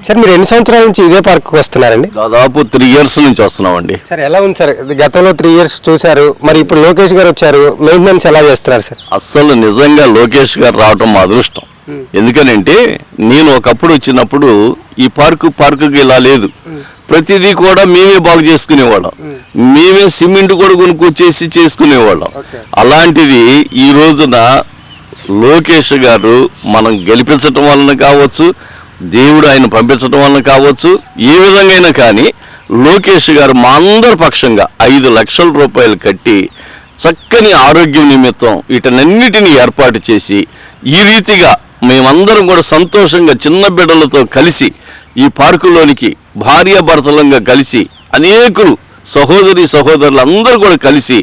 Sir మీరు ఎన్ని సంవత్సరాల నుంచి ఇదే పార్క్ వస్తున్నారండి? దాదాపు 3 years నుంచి వస్తున్నామండి. సార్ ఎలా ఉంది సార్? గతంలో 3 years చూశారు, మరి ఇప్పుడు లోకేష్ గారు వచ్చారు, మెయింటెనెన్స్ ఎలా చేస్తున్నారు సార్? అస్సలు నిజంగా లోకేష్ గారు రావటం మా అదృష్టం. ఎందుకనంటే నేను ఒకప్పుడు వచ్చినప్పుడు ఈ పార్కుకి ఇలా లేదు. ప్రతిదీ కూడా మేమే బాగు చేసుకునేవాళ్ళం, మేమే సిమెంట్ కూడా కొనుక్కొచ్చేసి చేసుకునేవాళ్ళం. అలాంటిది ఈ రోజున లోకేష్ గారు మనం గెలిపించటం వలన కావచ్చు, దేవుడు ఆయన పంపించడం వలన కావచ్చు, ఏ విధంగా కానీ లోకేష్ గారు మా అందరి పక్షంగా 5 లక్షల రూపాయలు కట్టి చక్కని ఆరోగ్యం నిమిత్తం వీటన్నిటిని ఏర్పాటు చేసి ఈ రీతిగా మేమందరం కూడా సంతోషంగా చిన్న బిడ్డలతో కలిసి ఈ పార్కులోనికి భార్యాభర్తలంగా కలిసి అనేకులు సహోదరులు అందరూ కూడా కలిసి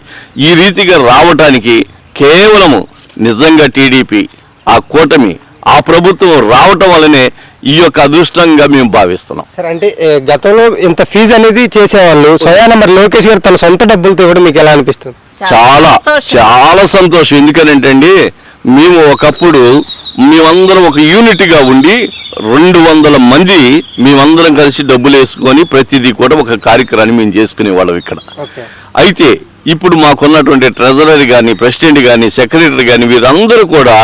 ఈ రీతిగా రావటానికి కేవలము నిజంగా టీడీపీ ఆ కూటమి ఆ ప్రభుత్వం రావటం వల్లనే ఈ యొక్క అదృష్టంగా మేము భావిస్తున్నాం సార్. అంటే గతంలో ఇంత ఫీజు అనేది చేసేవాళ్ళు, స్వయాన మరి లోకేష్ గారు తన సొంత డబ్బులతో ఇవ్వడం మీకు ఎలా అనిపిస్తుంది? చాలా సంతోషం. ఎందుకనంటే అండి, మేము ఒకప్పుడు మేమందరం ఒక యూనిట్గా ఉండి 200 మంది మేమందరం కలిసి డబ్బులు వేసుకొని ప్రతిదీ కూడా ఒక కార్యక్రమాన్ని మేము చేసుకునేవాళ్ళం ఇక్కడ. అయితే ఇప్పుడు మాకున్నటువంటి ట్రెజరర్ కానీ, ప్రెసిడెంట్ కానీ, సెక్రటరీ కానీ వీరందరూ కూడా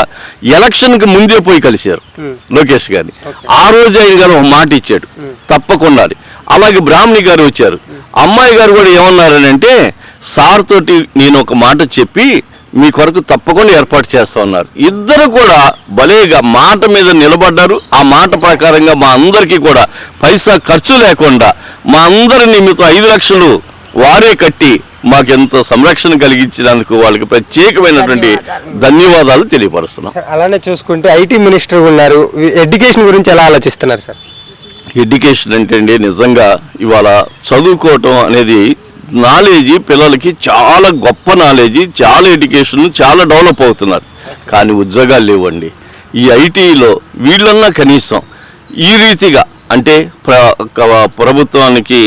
ఎలక్షన్కి ముందే పోయి కలిశారు లోకేష్ గారిని. ఆ రోజు ఆయన గారు ఒక మాట ఇచ్చాడు, తప్పకుండా. అలాగే బ్రాహ్మణి గారు వచ్చారు, అమ్మాయి గారు కూడా ఏమన్నారనంటే, సార్ తోటి నేను ఒక మాట చెప్పి మీ కొరకు తప్పకుండా ఏర్పాటు చేస్తా ఉన్నారు. ఇద్దరు కూడా భలేగా మాట మీద నిలబడ్డారు. ఆ మాట ప్రకారంగా మా అందరికీ కూడా పైసా ఖర్చు లేకుండా మా అందరి నిమిత్తం 5 లక్షలు వారే కట్టి మాకెంతో సంరక్షణ కలిగించినందుకు వాళ్ళకి ప్రత్యేకమైనటువంటి ధన్యవాదాలు తెలియపరుస్తున్నాం. అలానే చూసుకుంటే ఐటీ మినిస్టర్ ఉన్నారు, ఎడ్యుకేషన్ గురించి ఎలా ఆలోచిస్తున్నారు సార్? ఎడ్యుకేషన్ అంటే అండి, నిజంగా ఇవాళ చదువుకోవటం అనేది నాలెడ్జి పిల్లలకి చాలా గొప్ప నాలెడ్జి, చాలా ఎడ్యుకేషన్, చాలా డెవలప్ అవుతున్నారు. కానీ ఉద్యోగాలు లేవండి. ఈ ఐటీలో వీళ్ళన్నా కనీసం ఈ రీతిగా అంటే ప్రభుత్వానికి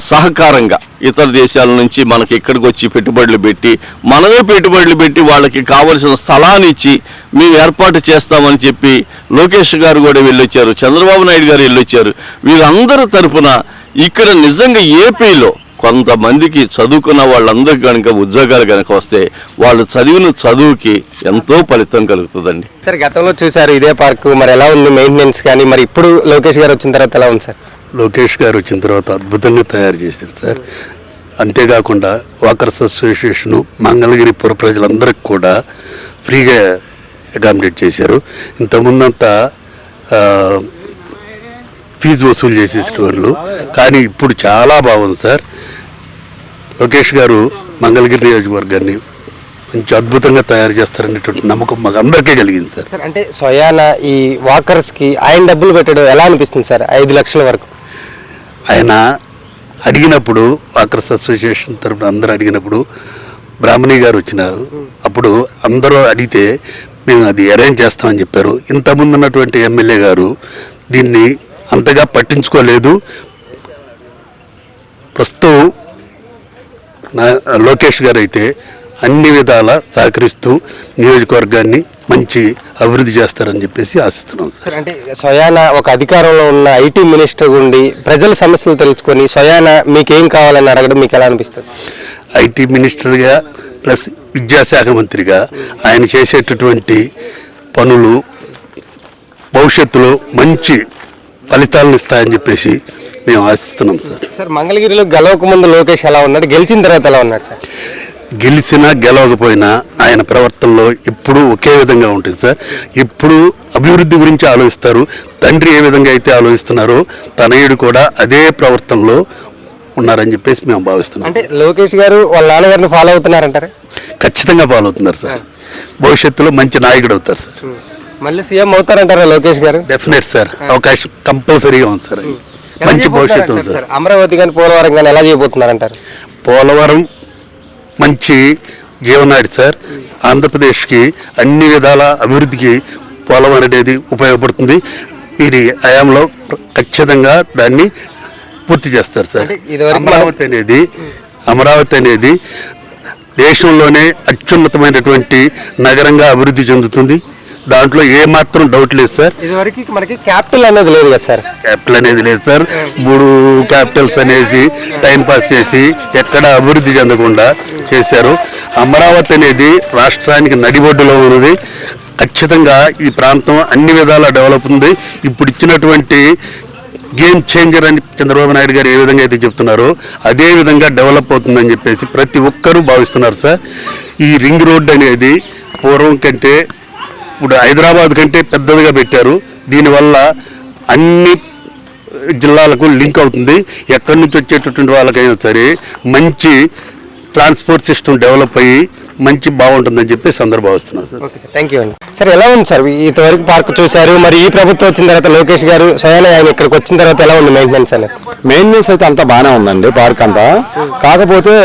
సహకారంగా ఇతర దేశాల నుంచి మనకి ఇక్కడికి వచ్చి పెట్టుబడులు పెట్టి మనమే పెట్టుబడులు పెట్టి వాళ్ళకి కావలసిన స్థలాన్ని ఇచ్చి మేము ఏర్పాటు చేస్తామని చెప్పి లోకేష్ గారు కూడా వెళ్ళొచ్చారు, చంద్రబాబు నాయుడు గారు వెళ్ళొచ్చారు. వీళ్ళందరి తరఫున ఇక్కడ నిజంగా ఏపీలో కొంతమందికి చదువుకున్న వాళ్ళందరికీ కనుక ఉద్యోగాలు కనుక వస్తే వాళ్ళు చదివిన చదువుకి ఎంతో ఫలితం కలుగుతుందండి. సార్ గతంలో చూసారు ఇదే పార్కు, మరి ఎలా ఉంది మెయింటెనెన్స్ కానీ, మరి ఇప్పుడు లోకేష్ గారు వచ్చిన తర్వాత ఎలా ఉంది సార్? లోకేష్ గారు వచ్చిన తర్వాత అద్భుతంగా తయారు చేశారు సార్. అంతేకాకుండా వాకర్స్ అసోసియేషను మంగళగిరి పుర ప్రజలందరికీ కూడా ఫ్రీగా అకామిడేట్ చేశారు. ఇంతకుముందంతా ఫీజు వసూలు చేసేటోళ్ళు, కానీ ఇప్పుడు చాలా బాగుంది సార్. లోకేష్ గారు మంగళగిరి నియోజకవర్గాన్ని మంచి అద్భుతంగా తయారు చేస్తారనేటువంటి నమ్మకం మాకు అందరికీ కలిగింది సార్. అంటే స్వయాన ఈ వాకర్స్కి ఆయన డబ్బులు పెట్టడం ఎలా అనిపిస్తుంది సార్? 5 లక్షల వరకు ఆయన అడిగినప్పుడు, వాకర్స్ అసోసియేషన్ తరఫున అందరూ అడిగినప్పుడు బ్రాహ్మణి గారు వచ్చినారు. అప్పుడు అందరూ అడిగితే మేము అది అరేంజ్ చేస్తామని చెప్పారు. ఇంతకుముందు ఉన్నటువంటి ఎమ్మెల్యే గారు దీన్ని అంతగా పట్టించుకోలేదు. ప్రస్తుతం లోకేష్ గారు అయితే అన్ని విధాల సహకరిస్తూ నియోజకవర్గాన్ని మంచి అభివృద్ధి చేస్తారని చెప్పేసి ఆశిస్తున్నాం సార్. అంటే స్వయాన ఒక అధికారంలో ఉన్న ఐటీ మినిస్టర్ ఉండి ప్రజల సమస్యలు తెలుసుకొని స్వయాన మీకేం కావాలని అడగడం మీకు ఎలా అనిపిస్తుంది? ఐటీ మినిస్టర్గా ప్లస్ విద్యాశాఖ మంత్రిగా ఆయన చేసేటటువంటి పనులు భవిష్యత్తులో మంచి ఫలితాలను ఇస్తాయని చెప్పేసి మేము ఆశిస్తున్నాం సార్. సార్ మంగళగిరిలో గెలవక ముందు లోకేష్ ఎలా ఉన్నాడు, గెలిచిన తర్వాత ఎలా ఉన్నాడు సార్? గెలిచినా గెలవకపోయినా ఆయన ప్రవర్తనలో ఎప్పుడూ ఒకే విధంగా ఉంటుంది సార్. ఎప్పుడు అభివృద్ధి గురించి ఆలోచిస్తారు. తండ్రి ఏ విధంగా అయితే ఆలోచిస్తున్నారో తనయుడు కూడా అదే ప్రవర్తనలో ఉన్నారని చెప్పేసి మేము భావిస్తున్నాం. అంటే లోకేష్ గారు వాళ్ళ నాన్నగారిని ఫాలో అవుతున్నారంటారా? ఖచ్చితంగా ఫాలో అవుతున్నారు సార్. భవిష్యత్తులో మంచి నాయకుడు అవుతారు సార్. మళ్ళీ సీఎం అవుతారంటారా లోకేష్ గారు? డెఫినెట్ సార్, అవకాశం కంపల్సరీగా ఉంది సార్. మంచి భవిష్యత్తు ఉంది సార్. అమరావతి కానీ పోలవరం కానీ ఎలా చేయబోతున్నారంటారు? పోలవరం మంచి జీవనాడి సార్. ఆంధ్రప్రదేశ్కి అన్ని విధాల అభివృద్ధికి పోలవరం అనేది ఉపయోగపడుతుంది. వీరి హయాంలో ఖచ్చితంగా దాన్ని పూర్తి చేస్తారు సార్. అమరావతి అనేది దేశంలోనే అత్యున్నతమైనటువంటి నగరంగా అభివృద్ధి చెందుతుంది. దాంట్లో ఏ మాత్రం డౌట్ లేదు సార్. ఇదివరకు మనకి క్యాపిటల్ అనేది లేదు కదా సార్. క్యాపిటల్ అనేది లేదు సార్. 3 క్యాపిటల్స్ అనేసి టైం పాస్ చేసి ఎక్కడ అభివృద్ధి చెందకుండా చేశారు. అమరావతి అనేది రాష్ట్రానికి నడిబొడ్డులో ఉన్నది. ఖచ్చితంగా ఈ ప్రాంతం అన్ని విధాలా డెవలప్ ఉంది. ఇప్పుడు ఇచ్చినటువంటి గేమ్ చేంజర్ అని చంద్రబాబు నాయుడు గారు ఏ విధంగా అయితే చెప్తున్నారో అదే విధంగా డెవలప్ అవుతుందని చెప్పేసి ప్రతి ఒక్కరూ భావిస్తున్నారు సార్. ఈ రింగ్ రోడ్ అనేది పూర్వం కంటే ఇప్పుడు హైదరాబాద్ కంటే పెద్దదిగా పెట్టారు. దీనివల్ల అన్ని జిల్లాలకు లింక్ అవుతుంది. ఎక్కడి నుంచి వచ్చేటటువంటి వాళ్ళకైనా సరే మంచి ట్రాన్స్పోర్ట్ సిస్టమ్ డెవలప్ అయ్యి మంచి బాగుంటుందని చెప్పేసి అందరూ భావిస్తున్నారు sir. Okay sir, thank you అండి. సార్ ఎలా ఉంది సార్, ఇంతవరకు పార్క్ చూశారు, మరి ఈ ప్రభుత్వం వచ్చిన తర్వాత లోకేష్ గారు స్వయాన ఆయన ఇక్కడికి వచ్చిన తర్వాత ఎలా ఉంది మెయింటెనెన్స్ అనేది? మెయింటెనెన్స్ అయితే అంతా బాగానే ఉందండి పార్క్ అంతా. కాకపోతే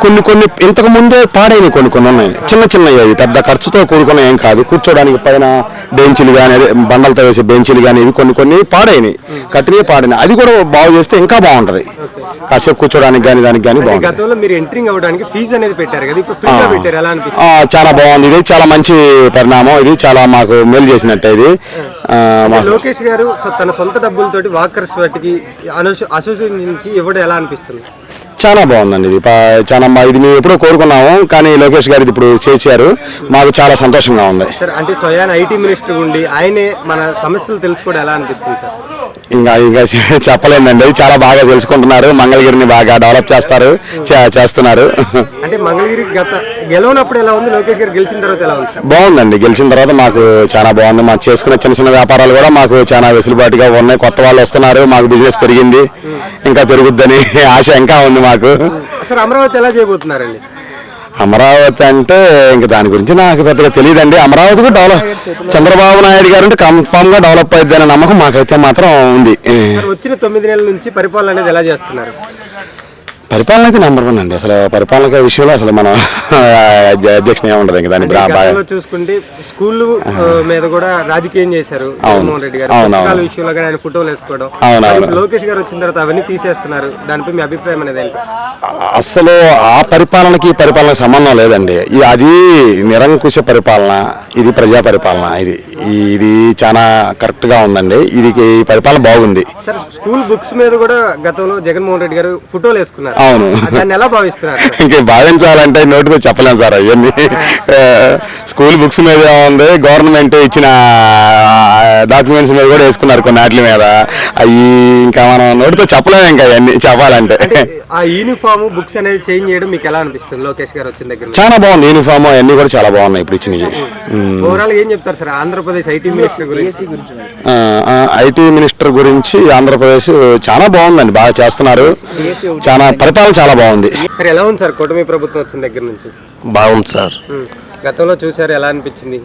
కొన్ని ఇంతకు ముందే పాడైనవి కొన్ని ఉన్నాయి, చిన్నవి అవి పెద్ద ఖర్చుతో కూడుకున్న ఏం కాదు. కూర్చోడానికి పైన బెంచీలు కానీ బండలతో వేసే బెంచీలు కానీ ఇవి కొన్ని పాడైనవి, కట్టినవి పాడైనవి. అది కూడా బాగు చేస్తే ఇంకా బాగుంటది, కాసేపు కూర్చోడానికి కానీ దానికి కానీ బాగుంటుంది. గతంలో మీరు ఎంట్రింగ్ అవ్వడానికి ఫీజు అనేది పెట్టారు కదా, ఇప్పుడు ఫ్రీగా పెట్టారు, ఎలా అనిపిస్తుంది? చాలా బాగుంది, ఇది చాలా మంచి పరిణామం, ఇది చాలా మాకు మేలు చేసినట్టు. ఇది లోకేష్ గారు తన సొంత డబ్బులతోటి వాకర్స్ వాటికి అసోసియేషన్ నుంచి ఇవ్వడం ఎలా అనిపిస్తుంది? చాలా బాగుందండి. ఇది ఇది మేము ఎప్పుడో కోరుకున్నాము, కానీ లోకేష్ గారు ఇది ఇప్పుడు చేశారు, మాకు చాలా సంతోషంగా ఉంది. సార్ అంటే స్వయాన ఐటీ మినిస్టర్ ఉండి ఆయనే మన సమస్యలు తెలుసుకోవడం ఎలా అనిపిస్తుంది సార్? ఇంకా చెప్పలేదండి, చాలా బాగా తెలుసుకుంటున్నారు. మంగళగిరిని బాగా డెవలప్ చేస్తున్నారు. అంటే మంగళగిరి గెలవనప్పుడు ఎలా ఉంది, లోకేష్ గారు గెలిచిన తర్వాత ఎలా ఉంది? బాగుందండి, గెలిచిన తర్వాత మాకు చాలా బాగుంది. మాకు చేసుకునే చిన్న వ్యాపారాలు కూడా మాకు చాలా వెసులుబాటుగా ఉన్నాయి. కొత్త వాళ్ళు వస్తున్నారు, మాకు బిజినెస్ పెరిగింది, ఇంకా పెరుగుద్దని ఆశ ఇంకా ఉంది మాకు. సార్ అమరావతి ఎలా చేయబోతున్నారండి? అమరావతి అంటే ఇంకా దాని గురించి నాకు పెద్దగా తెలియదండి. అమరావతి కూడా చంద్రబాబు నాయుడు గారు అంటే కన్ఫామ్ గా డెవలప్ అవుతుంది అనే నమ్మకం మాకైతే మాత్రం ఉంది. వచ్చిన 9 నెలల నుంచి పరిపాలన అనేది ఎలా చేస్తున్నారు? పరిపాలన అయితే నెంబర్ 1 అండి. అసలు పరిపాలన విషయంలో అసలు మనం అధ్యక్షుడు ఏముండదు. ఇంకా దాన్ని బాగా చూసుకుంటే స్కూల్ మీద కూడా రాజకీయం చేశారు జగన్మోహన్ రెడ్డి గారు. పుస్తకాల విషయంలో కానీ ఆయన ఫోటోలు వేసుకోవడం, లోకేష్ గారు వచ్చిన తర్వాత అవన్నీ తీసేస్తున్నారు. దానిపై మీ అభిప్రాయం అనేది ఏంటి? అసలు ఆ పరిపాలనకి పరిపాలనకి సంబంధం లేదండి. అది నిరంకుశ పరిపాలన, ఇది ప్రజా పరిపాలన. ఇది చాలా కరెక్ట్ గా ఉందండి. ఇది పరిపాలన బాగుంది. సార్ స్కూల్ బుక్స్ మీద కూడా గతంలో జగన్మోహన్ రెడ్డి గారు ఫోటోలు వేసుకున్నారు. అవును, దాన్ని ఎలా భావిస్తున్నారు? ఇంకా భావించాలంటే నోటితో చెప్పలేము సార్. అవన్నీ స్కూల్ బుక్స్ మీద ఉంది, గవర్నమెంట్ ఇచ్చిన డాక్యుమెంట్స్ మీద కూడా వేసుకున్నారు కొన్ని వాటి మీద. అవి ఇంకా మనం నోటితో చెప్పలేము ఇంకా అవన్నీ చెప్పాలంటే. ఆ యూనిఫామ్ బుక్స్ అనేది చేంజ్ చేయడం మీకు ఎలా అనిపిస్తుంది లోకేష్ గారు వచ్చిన దగ్గర? చాలా బాగుంది, యూనిఫామ్ అన్ని కూడా చాలా బాగున్నాయి ఇప్పుడు ఇచ్చినవి. ఓవరాల్ ఏం చెప్తారు సార్ ఆంధ్రప్రదేశ్ ఐటీ మినిస్టర్ గురించి? ఐటీ మినిస్టర్ గురించి ఆంధ్రప్రదేశ్ చాలా బాగుందండి, బాగా చేస్తున్నారు. చాలా పరిపాలన చాలా బాగుంది. సార్ ఎలా ఉంది సార్ కూటమి ప్రభుత్వం వచ్చిన దగ్గర నుంచి? బాగుంది సార్. గతంలో చూసారు, ఎలా అనిపించింది?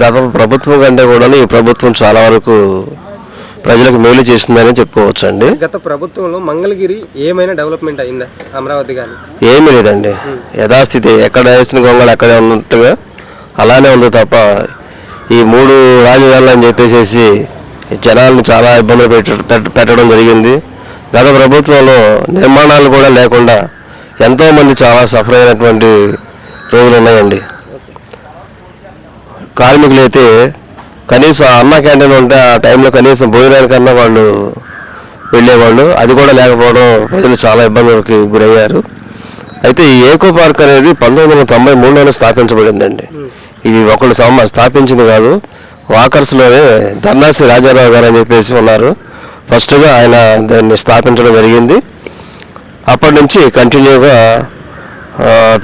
గత ప్రభుత్వం కంటే కూడా ఈ ప్రభుత్వం చాలా వరకు ప్రజలకు మేలు చేసిందని చెప్పుకోవచ్చు అండి. గత ప్రభుత్వంలో మంగళగిరి ఏమైనా డెవలప్మెంట్ అయిందా? అమరావతి కానీ ఏమీ లేదండి, యథాస్థితి, ఎక్కడ వేసిన గొంగళి అక్కడే ఉన్నట్టుగా అలానే ఉంది తప్ప ఈ 3 రాజధానులు అని చెప్పేసి జనాలను చాలా ఇబ్బందులు పెట్టడం జరిగింది. గత ప్రభుత్వంలో నిర్మాణాలు కూడా లేకుండా ఎంతోమంది చాలా సఫర్ అయినటువంటి రోజులు ఉన్నాయండి. కార్మికులు అయితే కనీసం అన్న క్యాంటీన్ ఉంటే ఆ టైంలో కనీసం భోజనానికన్నా వాళ్ళు వెళ్ళేవాళ్ళు, అది కూడా లేకపోవడం ప్రజలు చాలా ఇబ్బందులకి గురయ్యారు. అయితే ఈ ఏకో పార్క్ అనేది 1993లోనే స్థాపించబడిందండి. ఇది ఒకళ్ళు స్థాపించింది కాదు, వాకర్స్లోనే ధర్నాసి రాజారావు గారు అని చెప్పేసి ఉన్నారు. ఫస్ట్గా ఆయన దాన్ని స్థాపించడం జరిగింది. అప్పటి నుంచి కంటిన్యూగా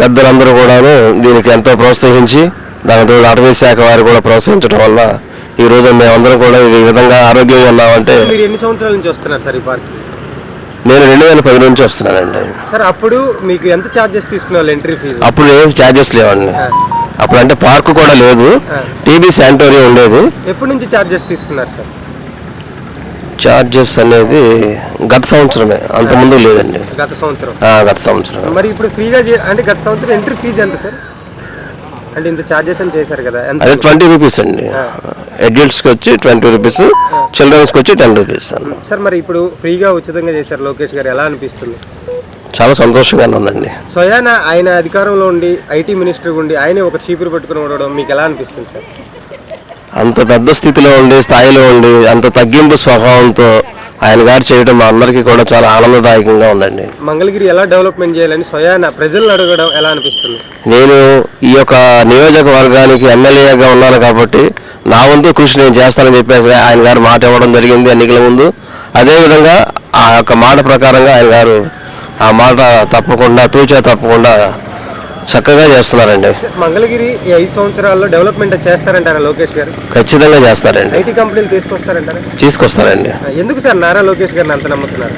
పెద్దలందరూ కూడాను దీనికి ఎంతో ప్రోత్సహించి, దానితో అటవీ శాఖ వారు కూడా ప్రోత్సహించడం వల్ల ఈ రోజు మేమందరం కూడా ఈ విధంగా ఆరోగ్యంగా ఉన్నామంటే. మీరు ఎన్ని సంవత్సరాల నుంచి వస్తున్నారు సార్ ఈ పార్క్? నేను 2010 నుంచి వస్తున్నానండి. సార్ అప్పుడు మీకు ఎంత ఛార్జెస్ తీసుకున్నారు ఎంట్రీ ఫీజు? అప్పుడు ఏం ఛార్జెస్ లేవండి. అప్పుడు అంటే పార్క్ కూడా లేదు, టీబీ శానిటోరియం ఉండేది. ఎప్పటి నుంచి ఛార్జెస్ తీసుకున్నారు సార్? ఛార్జెస్ అనేది గత సంవత్సరమే, అంతకుముందు లేదండి. గత సంవత్సరం? గత సంవత్సరం. మరి ఇప్పుడు ఫ్రీగా అంటే గత సంవత్సరం ఎంట్రీ ఫీజు ఎంత సార్? అంటే ఇంత ఛార్జెస్ అని చేశారు కదా, అదే 20 రూపీస్ అండి. అడల్ట్స్కి వచ్చి 20 రూపీస్, చిల్డ్రన్స్కి వచ్చి 10 రూపీస్. సార్ మరి ఇప్పుడు ఫ్రీగా ఉచితంగా చేశారు లోకేష్ గారు, ఎలా అనిపిస్తుంది? చాలా సంతోషంగానే ఉందండి. స్వయాన ఆయన అధికారంలో ఉండి ఐటీ మినిస్టర్ ఉండి ఆయనే ఒక చీపురు పట్టుకుని ఉండడం మీకు ఎలా అనిపిస్తుంది సార్? అంత పెద్ద స్థితిలో ఉండి, స్థాయిలో ఉండి, అంత తగ్గింపు స్వభావంతో ఆయన గారు చేయడం మా అందరికీ కూడా చాలా ఆనందదాయకంగా ఉందండి. మంగళగిరి ఎలా డెవలప్మెంట్ చేయాలని స్వయాన ప్రజలను అడగడం ఎలా అనిపిస్తుంది? నేను ఈ యొక్క నియోజకవర్గానికి ఎమ్మెల్యేగా ఉన్నాను కాబట్టి నా వంతు కృషి నేను చేస్తానని చెప్పేసి ఆయన గారు మాట ఇవ్వడం జరిగింది ఎన్నికల ముందు. అదేవిధంగా ఆ యొక్క మాట ప్రకారంగా ఆయన గారు ఆ మాట తప్పకుండా చక్కగా చేస్తున్నారండి. మంగళగిరి ఈ 5 సంవత్సరాల్లో డెవలప్మెంట్ చేస్తారంటారా లోకేష్ గారు? ఖచ్చితంగా చేస్తారండి. ఐటీ కంపెనీలు తీసుకొస్తారంటారా? తీసుకొస్తారండి. ఎందుకు సార్ నారా లోకేష్ గారిని అంత నమ్ముతున్నారు?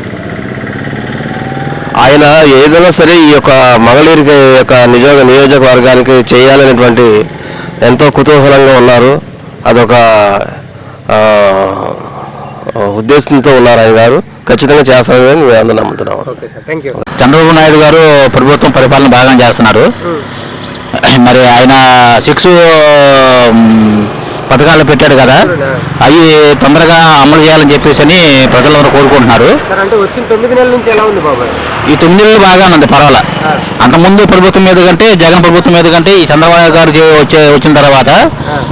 ఆయన ఏదైనా సరే ఈ యొక్క మంగళగిరికి యొక్క నియోజకవర్గానికి చేయాలనేటువంటి ఎంతో కుతూహలంగా ఉన్నారు. అదొక ఉద్దేశంతో ఉన్నారు ఆయన గారు. ఖచ్చితంగా చేస్తారని మేము అందరూ నమ్ముతున్నాం. చంద్రబాబు నాయుడు గారు ప్రభుత్వం పరిపాలన బాగా చేస్తున్నారు. మరి ఆయన 6 పథకాలు పెట్టాడు కదా, అవి తొందరగా అమలు చేయాలని చెప్పేసి అని ప్రజలందరూ కోరుకుంటున్నారు. ఈ 9 నెలలు బాగానే ఉంది, పర్వాలా. అంతకుముందు ప్రభుత్వం మీద కంటే, జగన్ ప్రభుత్వం మీద కంటే ఈ చంద్రబాబు గారు వచ్చిన తర్వాత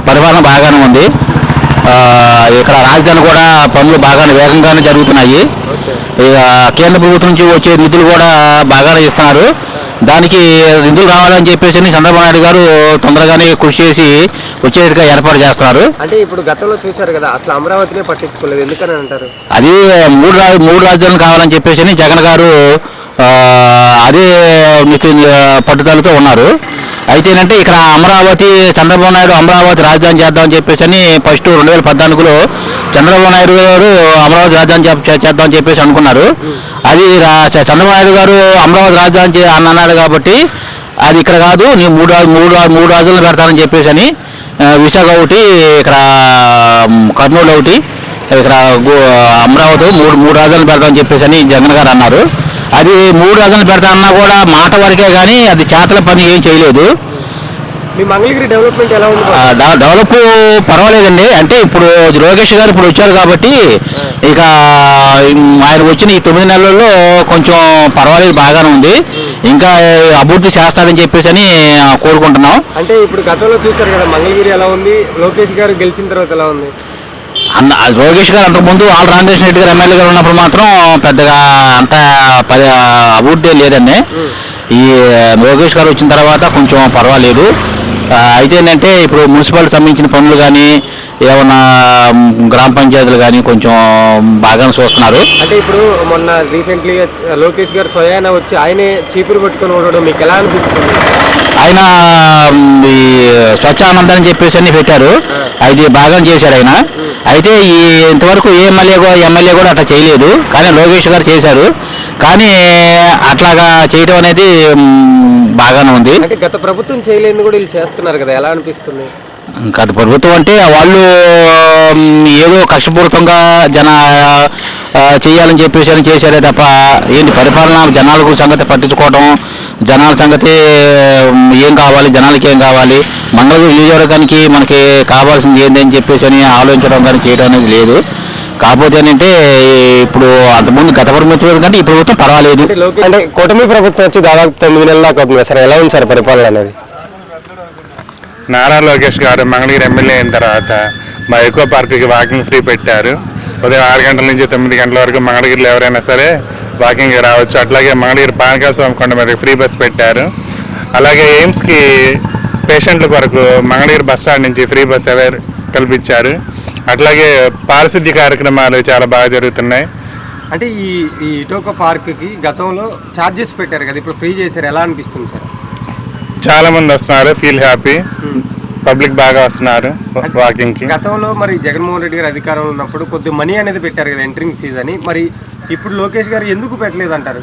పరిపాలన బాగానే ఉంది. ఇక్కడ రాజధాని కూడా పనులు బాగానే వేగంగానే జరుగుతున్నాయి. కేంద్ర ప్రభుత్వం నుంచి వచ్చే నిధులు కూడా బాగానే ఇస్తున్నారు. దానికి నిధులు రావాలని చెప్పేసి చంద్రబాబు నాయుడు గారు తొందరగానే కృషి చేసి వచ్చేట్టుగా ఏర్పాటు చేస్తున్నారు. అంటే ఇప్పుడు గతంలో చూశారు కదా, అసలు అమరావతినే పట్టించుకోలేదు, ఎందుకని అంటారు? అది మూడు రాజధానులు కావాలని చెప్పేసి జగన్ గారు అదే మీకు పట్టుదలతో ఉన్నారు. అయితే ఏంటంటే ఇక్కడ అమరావతి, చంద్రబాబు నాయుడు అమరావతి రాజధాని చేద్దామని చెప్పేసి ఫస్ట్ 2014లో చంద్రబాబు నాయుడు గారు అమరావతి రాజధాని చేద్దామని చెప్పేసి అనుకున్నారు. అది చంద్రబాబు నాయుడు గారు అమరావతి రాజధాని అన్నాడు కాబట్టి అది ఇక్కడ కాదు, నీ మూడు రాజధానులు పెడతానని చెప్పేసి అని విశాఖ ఒకటి, ఇక్కడ కర్నూలు ఒకటి, ఇక్కడ అమరావతి మూడు రాజధానులు పెడతామని చెప్పేసి అని జగన్ గారు అన్నారు. అది 3 రాజధానులు పెడతానన్నా కూడా మాట వరకే కానీ అది చేతల పని ఏం చేయలేదు. డెవలప్ పర్వాలేదండి. అంటే ఇప్పుడు లోకేష్ గారు ఇప్పుడు వచ్చారు కాబట్టి ఇక ఆయన వచ్చిన ఈ 9 నెలల్లో కొంచెం పర్వాలేదు, బాగానే ఉంది. ఇంకా అభివృద్ధి చేస్తారని చెప్పేసి అని కోరుకుంటున్నాం. అంటే ఇప్పుడు గతంలో చూశారు కదా మంగళగిరి ఎలా ఉంది, లోకేష్ గారు గెలిచిన తర్వాత ఎలా ఉంది? లోకేష్ గారు అంతకుముందు ఆల్ రామకృష్ణ రెడ్డి గారు ఎమ్మెల్యే గారు ఉన్నప్పుడు మాత్రం పెద్దగా అంత అభివృద్ధి లేదండి. ఈ లోకేష్ గారు వచ్చిన తర్వాత కొంచెం పర్వాలేదు. అయితే ఏంటంటే ఇప్పుడు మున్సిపాలిటీ సంబంధించిన పనులు కానీ ఏమన్నా గ్రామ పంచాయతీలు కానీ కొంచెం బాగానే చూస్తున్నారు. అంటే ఇప్పుడు మొన్న రీసెంట్లీ లోకేష్ గారు స్వయాన వచ్చి ఆయనే చీపురు పట్టుకొని ఉండడం మీకు ఎలా అనిపిస్తుంది? ఆయన ఈ స్వచ్ఛానంద అని చెప్పేసి అన్ని పెట్టారు, అది బాగా చేశారు ఆయన. అయితే ఇంతవరకు ఎమ్మెల్యే కూడా అట్లా చేయలేదు, కానీ లోకేష్ గారు చేశారు. కానీ అట్లాగా చేయడం అనేది బాగానే ఉంది. అంటే గత ప్రభుత్వం చేయలేని కూడా వీళ్ళు చేస్తున్నారు కదా, ఎలా అనిపిస్తుంది? గత ప్రభుత్వం అంటే వాళ్ళు ఏదో కష్టపూరితంగా చేయాలని చెప్పేసి అని చేశారే తప్ప ఏంటి పరిపాలన జనాల సంగతి పట్టించుకోవడం, జనాల సంగతి ఏం కావాలి, జనాలకి ఏం కావాలి, మంగళగిరి నియోజకవర్గానికి మనకి కావాల్సింది ఏంటని చెప్పేసి అని ఆలోచించడం కానీ చేయడం అనేది లేదు. కాకపోతే ఏంటంటే ఇప్పుడు అంతకుముందు గత ప్రభుత్వం కంటే ఈ ప్రభుత్వం పర్వాలేదు. అంటే కూటమి ప్రభుత్వం వచ్చి దాదాపు 9 నెలల దాకా అవుతుంది సార్, ఎలా ఉంది సార్ పరిపాలన అనేది? నారా లోకేష్ గారు మంగళగిరి ఎమ్మెల్యే అయిన తర్వాత మా ఎకో పార్క్కి వాకింగ్ ఫ్రీ పెట్టారు. ఉదయం 6 గంటల నుంచి 9 గంటల వరకు మంగళగిరిలో ఎవరైనా సరే వాకింగ్ రావచ్చు. అట్లాగే మంగళగిరి పానకాల స్వామి కొండ మీద ఫ్రీ బస్ పెట్టారు. అలాగే ఎయిమ్స్కి పేషెంట్ల కొరకు మంగళగిరి బస్ స్టాండ్ నుంచి ఫ్రీ బస్ కల్పించారు. అట్లాగే పారిశుద్ధ్య కార్యక్రమాలు చాలా బాగా జరుగుతున్నాయి. అంటే ఈ ఇటోక పార్క్కి గతంలో ఛార్జెస్ పెట్టారు కదా, ఇప్పుడు ఫ్రీ చేశారు, ఎలా అనిపిస్తుంది సార్? చాలా మంది వస్తున్నారు, ఫీల్ హ్యాపీ. పబ్లిక్ బాగా వస్తున్నారు వాకింగ్ కి. గతంలో మరి జగన్మోహన్ రెడ్డి గారు అధికారంలో ఉన్నప్పుడు కొద్ది మనీ అనేది పెట్టారు కదా ఎంట్రింగ్ ఫీజు అని, మరి ఇప్పుడు లోకేష్ గారు ఎందుకు పెట్టలేదు అంటారు?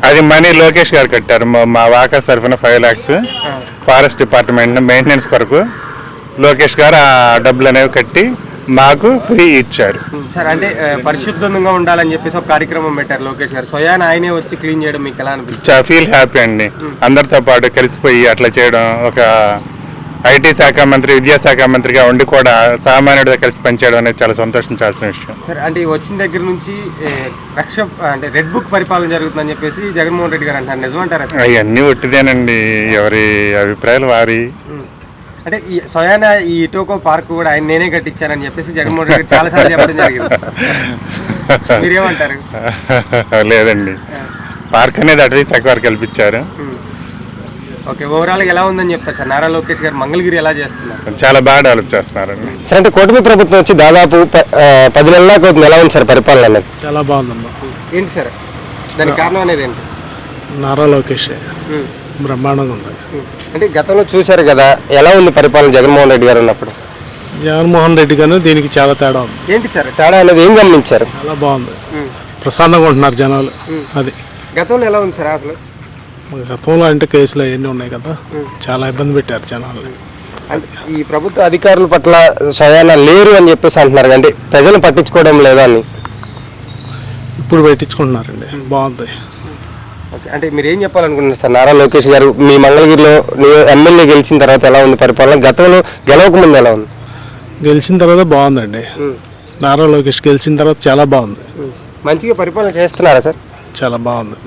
అది మనీ లోకేష్ గారు కట్టారు. మా వాకర్స్ తరఫున 5 lakhs ఫారెస్ట్ డిపార్ట్మెంట్ మెయింటెనెన్స్ కొరకు లోకేష్ గారు ఆ డబ్బులు అనేవి కట్టి మాకు ఫ్రీ ఇచ్చారు. సార్ అంటే పరిశుద్ధంగా ఉండాలని చెప్పేసి ఒక కార్యక్రమం పెట్టారు లోకేష్ గారు, స్వయాన ఆయనే వచ్చి క్లీన్ చేయడం మీకు ఎలా అనిపిస్తుంది? ఫీల్ హ్యాపీ అండి. అందరితో పాటు కలిసిపోయి అట్లా చేయడం ఒక ఐటీ శాఖ మంత్రి, విద్యాశాఖ మంత్రిగా ఉండి కూడా సామాన్యుడితో కలిసి పనిచేయడం అనేది చాలా సంతోషించాల్సిన విషయం. సరే, అంటే ఈ వచ్చిన దగ్గర నుంచి అంటే రెడ్ బుక్ పరిపాలన జరుగుతుందని చెప్పేసి జగన్మోహన్ రెడ్డి గారు అంటారు, నిజమంటారా సార్? అవన్నీ ఒట్టిదేనండి, ఎవరి అభిప్రాయాలు వారి. అంటే ఈ స్వయాన ఈ ఇటోకో పార్క్ కూడా ఆయన నేనే కట్టించానని చెప్పేసి జగన్మోహన్ రెడ్డి గారు చాలా సార్లు చెప్పడం జరిగింది. మీరేమంటారు? లేదండి, పార్క్ అనేది అటవీ శాఖ వారు కల్పించారు. ఓకే, ఓవరాల్ ఎలా ఉందని చెప్తారు సార్? నారా లోకేష్ గారు మంగళగిరి ఎలా చేస్తున్నారు? చాలా బాగా డెవలప్ చేస్తున్నారండి. సార్ అంటే కూటమి ప్రభుత్వం వచ్చి దాదాపు 10 నెలల దాకా ఎలా ఉంది సార్ పరిపాలన అనేది? చాలా బాగుందమ్మా. ఏంటి సార్ దానికి కారణం అనేది ఏంటి? నారా లోకేష్ బ్రహ్మాండంగా ఉంది. అంటే గతంలో చూశారు కదా, ఎలా ఉంది పరిపాలన జగన్మోహన్ రెడ్డి గారు ఉన్నప్పుడు? జగన్మోహన్ రెడ్డి గారు దీనికి చాలా తేడా ఉంది. ఏంటి సార్ తేడా అనేది ఏం గమనించారు? చాలా బాగుంది, ప్రశాంతంగా ఉంటున్నారు జనాలు. అది గతంలో ఎలా ఉంది సార్ అసలు? గతంలో అంటే కేసులు అవన్నీ ఉన్నాయి కదా, చాలా ఇబ్బంది పెట్టారు జనాలు. అంటే ఈ ప్రభుత్వ అధికారుల పట్ల స్వయాన లేరు అని చెప్పేసి అంటున్నారు, అంటే ప్రజలు పట్టించుకోవడం లేదా అని. ఇప్పుడు పెట్టించుకుంటున్నారండి, బాగుంది. ఓకే, అంటే మీరు ఏం చెప్పాలనుకుంటున్నారు సార్? నారా లోకేష్ గారు మీ మంగళగిరిలో ఎమ్మెల్యే గెలిచిన తర్వాత ఎలా ఉంది పరిపాలన? గతంలో గెలవక ముందు ఎలా ఉంది? గెలిచిన తర్వాత బాగుందండి. నారా లోకేష్ గెలిచిన తర్వాత చాలా బాగుంది, మంచిగా పరిపాలన చేస్తున్నారా సార్? చాలా బాగుంది.